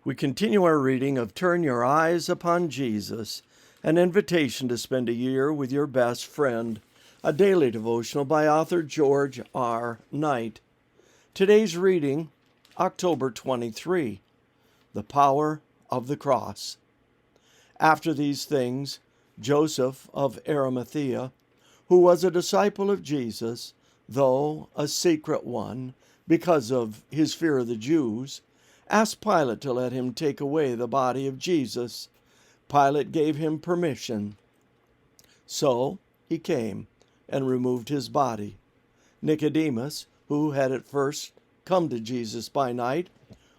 We continue our reading of Turn Your Eyes Upon Jesus, an invitation to spend a year with your best friend, a daily devotional by author George R. Knight. Today's reading, October 23, The Power of the Cross. After these things, Joseph of Arimathea, who was a disciple of Jesus, though a secret one, because of his fear of the Jews, asked Pilate to let him take away the body of Jesus. Pilate gave him permission. So he came and removed his body. Nicodemus, who had at first come to Jesus by night,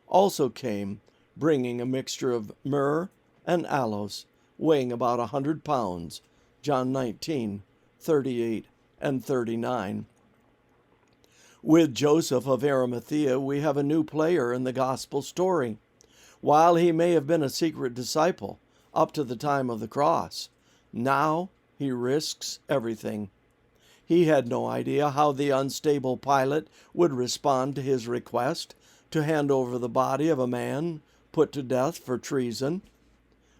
also came, bringing a mixture of myrrh and aloes, weighing about 100 pounds. John 19:38 and 39. With Joseph of Arimathea, we have a new player in the gospel story. While he may have been a secret disciple up to the time of the cross, now he risks everything. He had no idea how the unstable Pilate would respond to his request to hand over the body of a man put to death for treason.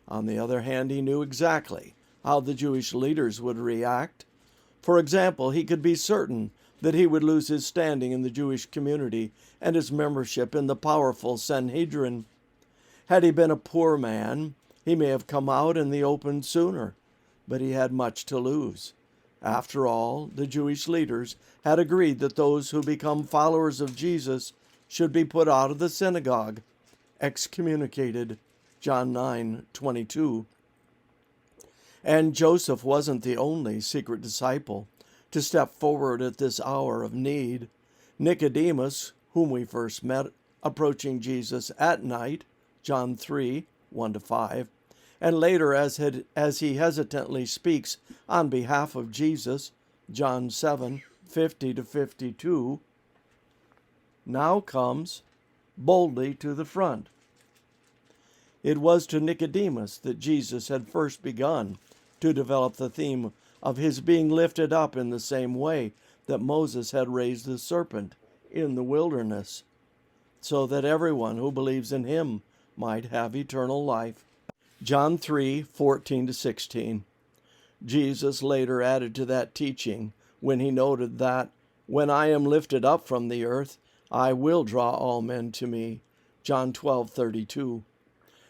On the other hand, he knew exactly how the Jewish leaders would react. For example, he could be certain that he would lose his standing in the Jewish community and his membership in the powerful Sanhedrin. Had he been a poor man, he may have come out in the open sooner, but he had much to lose. After all, the Jewish leaders had agreed that those who become followers of Jesus should be put out of the synagogue, excommunicated. John 9:22. And Joseph wasn't the only secret disciple to step forward at this hour of need. Nicodemus, whom we first met approaching Jesus at night, John 3:1-5, and later as he hesitantly speaks on behalf of Jesus, John 7:50-52, now comes boldly to the front. It was to Nicodemus that Jesus had first begun to develop the theme of his being lifted up in the same way that Moses had raised the serpent in the wilderness, so that everyone who believes in him might have eternal life. John 3:14-16. Jesus later added to that teaching when he noted that, "When I am lifted up from the earth, I will draw all men to me." John 12:32.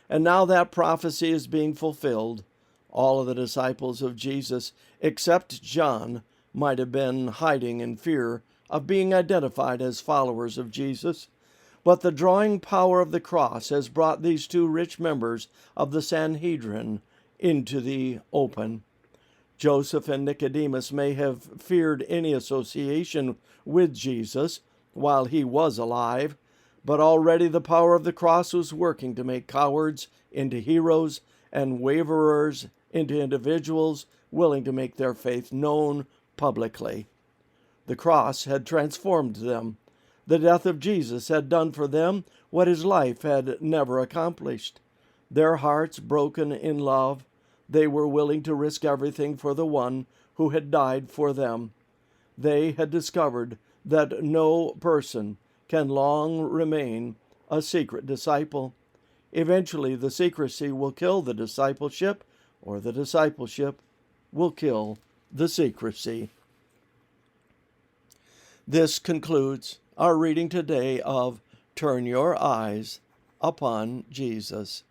And now that prophecy is being fulfilled. All of the disciples of Jesus, except John, might have been hiding in fear of being identified as followers of Jesus. But the drawing power of the cross has brought these two rich members of the Sanhedrin into the open. Joseph and Nicodemus may have feared any association with Jesus while he was alive, but already the power of the cross was working to make cowards into heroes and waverers into individuals willing to make their faith known publicly. The cross had transformed them. The death of Jesus had done for them what his life had never accomplished. Their hearts broken in love, they were willing to risk everything for the one who had died for them. They had discovered that no person can long remain a secret disciple. Eventually, the secrecy will kill the discipleship, or the discipleship will kill the secrecy. This concludes our reading today of Turn Your Eyes Upon Jesus.